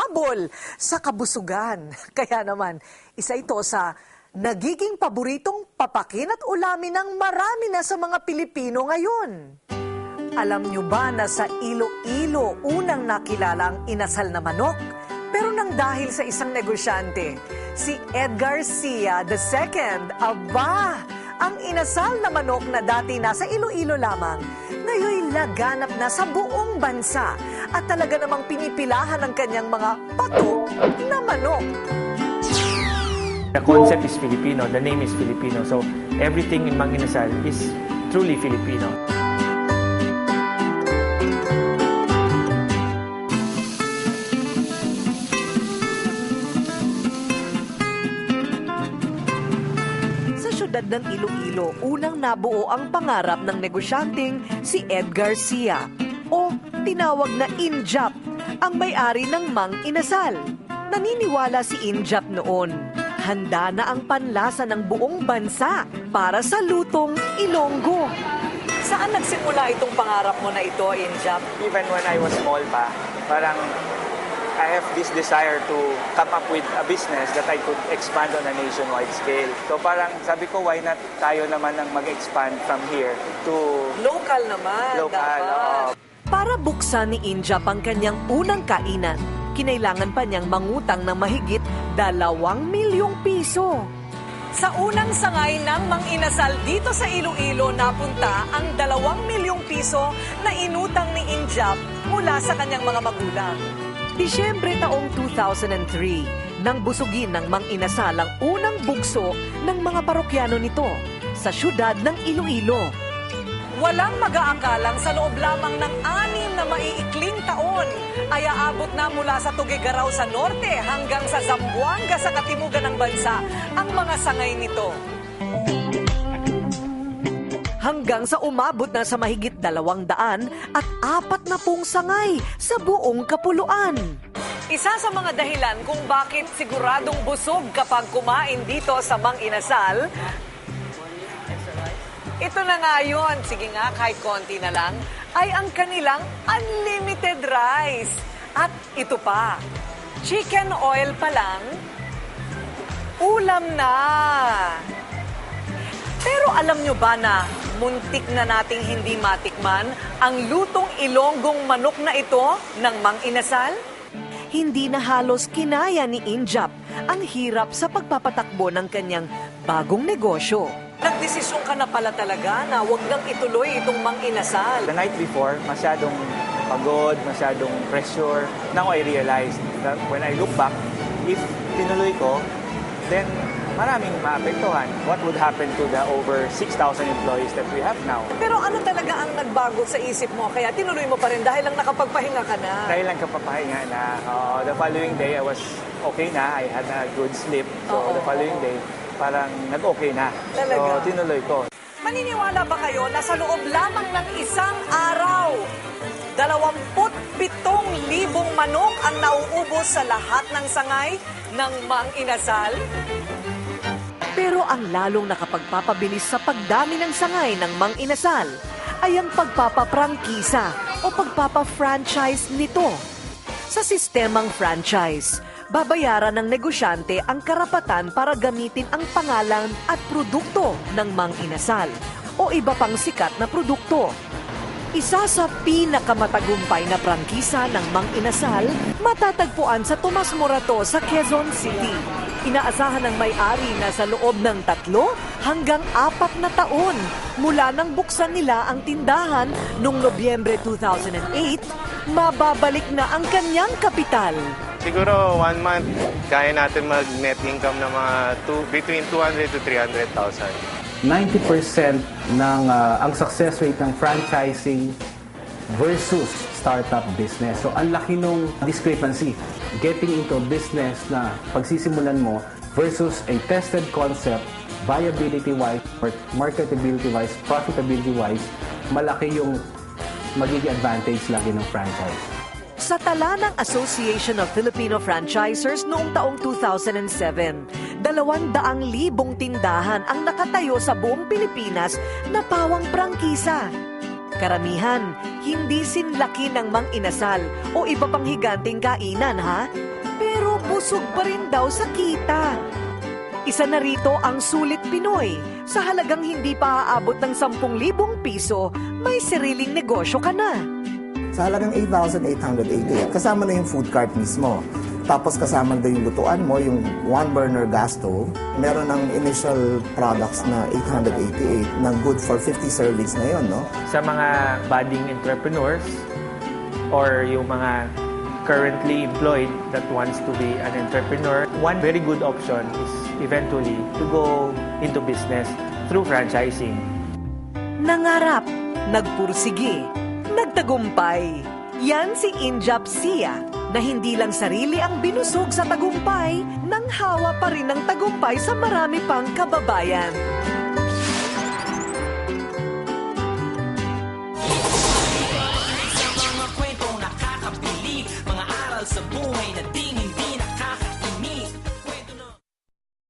humahabol sa kabusugan. Kaya naman, isa ito sa nagiging paboritong papakin at ulamin ng marami na sa mga Pilipino ngayon. Alam nyo ba na sa Iloilo unang nakilala ang inasal na manok? Pero nang dahil sa isang negosyante, si Edgar Cia II, aba, ang inasal na manok na dati nasa Iloilo lamang, ngayon laganap na sa buong bansa at talaga namang pinipilahan ng kanyang mga pato na manok. The concept is Filipino, the name is Filipino, so everything in Mang Inasal is truly Filipino. Sa syudad ng Iloilo, unang nabuo ang pangarap ng negosyanteng si Edgar Cia o tinawag na Injap, ang may-ari ng Mang Inasal. Naniniwala si Injap noon, handa na ang panlasa ng buong bansa para sa lutong Ilonggo. Saan nagsimula itong pangarap mo na ito, Injap? Even when I was small pa, parang I have this desire to come up with a business that I could expand on a nationwide scale. So parang sabi ko, why not tayo naman ang mag-expand from here to Local naman, local. dapat. Para buksan ni Injap ang kanyang unang kainan, kinailangan pa niyang mangutang ng mahigit 2 milyong piso. Sa unang sangay ng Mang Inasal dito sa Iloilo, napunta ang 2 milyong piso na inutang ni Injap mula sa kanyang mga magulang. Disyembre taong 2003, nang busugin ng Mang Inasal ang unang bugso ng mga parokyano nito sa syudad ng Iloilo. Walang mag-aakalang sa loob lamang ng 6 na maiikling taon ay aabot na mula sa Tuguegarao sa norte hanggang sa Zamboanga sa katimugan ng bansa ang mga sangay nito. Hanggang sa umabot na sa mahigit 200 at 40 sangay sa buong kapuluan. Isa sa mga dahilan kung bakit siguradong busog kapag kumain dito sa Mang Inasal, ito na nga yun, sige nga kahit konti na lang, ay ang kanilang unlimited rice. At ito pa, chicken oil pa lang, ulam na. Pero alam nyo ba na muntik na nating hindi matikman ang lutong Ilonggong manok na ito ng Mang Inasal? Hindi na halos kinaya ni Injap ang hirap sa pagpapatakbo ng kanyang bagong negosyo. Nagdesisyon ka na pala talaga na huwag nang ituloy itong Mang Inasal. The night before, masyadong pagod, masyadong pressure. Now I realized that when I look back, if tinuloy ko, then maraming maapektuhan. What would happen to the over 6,000 employees that we have now? Pero ano talaga ang nagbago sa isip mo? Kaya tinuloy mo pa rin dahil lang nakapagpahinga ka na. Dahil lang kapapahinga na. The following day, I was okay na. I had a good sleep. So the following day, parang nag-okay na. Talaga? So tinuloy ko. Maniniwala ba kayo na sa loob lamang ng isang araw, 27,000 manok ang nauubos sa lahat ng sangay ng Mang Inasal? Pero ang lalong nakapagpapabilis sa pagdami ng sangay ng Mang Inasal ay ang pagpapaprangkisa o pagpapa-franchise nito. Sa sistemang franchise, babayaran ng negosyante ang karapatan para gamitin ang pangalan at produkto ng Mang Inasal o iba pang sikat na produkto. Isa sa pinakamatagumpay na prangkisa ng Mang Inasal, matatagpuan sa Tomas Morato sa Quezon City. Inaasahan ng may-ari na sa loob ng 3 hanggang 4 na taon mula nang buksan nila ang tindahan noong Nobyembre 2008, mababalik na ang kanyang kapital. Siguro 1 month, kaya natin mag-net income na mga between 200 to 300,000. 90% ng ang success rate ng franchising versus startup business. So, ang laki nung discrepancy. Getting into a business na pagsisimulan mo versus a tested concept, viability-wise, or marketability-wise, profitability-wise, malaki yung magiging advantage lagi ng franchise. Sa tala ng Association of Filipino Franchisers noong taong 2007, 200,000 tindahan ang nakatayo sa buong Pilipinas na pawang prangkisa. Karamihan, hindi sinlaki ng Mang Inasal o iba pang higanting kainan ha, pero busog pa rin daw sa kita. Isa na rito ang Sulit Pinoy. Sa halagang hindi pa aabot ng 10,000 piso, may sariling negosyo ka na. Sa halagang 8,888, kasama na yung food cart mismo. Tapos kasama na yung lutuan mo, yung one burner gas stove. Meron ng initial products na 888 na good for 50 servings na yun, no? Sa mga budding entrepreneurs or yung mga currently employed that wants to be an entrepreneur, one very good option is eventually to go into business through franchising. Nangarap, nagpursige, nagtagumpay. Yan si Injap Sia na hindi lang sarili ang binusog sa tagumpay, nang hawa pa rin ng tagumpay sa marami pang kababayan.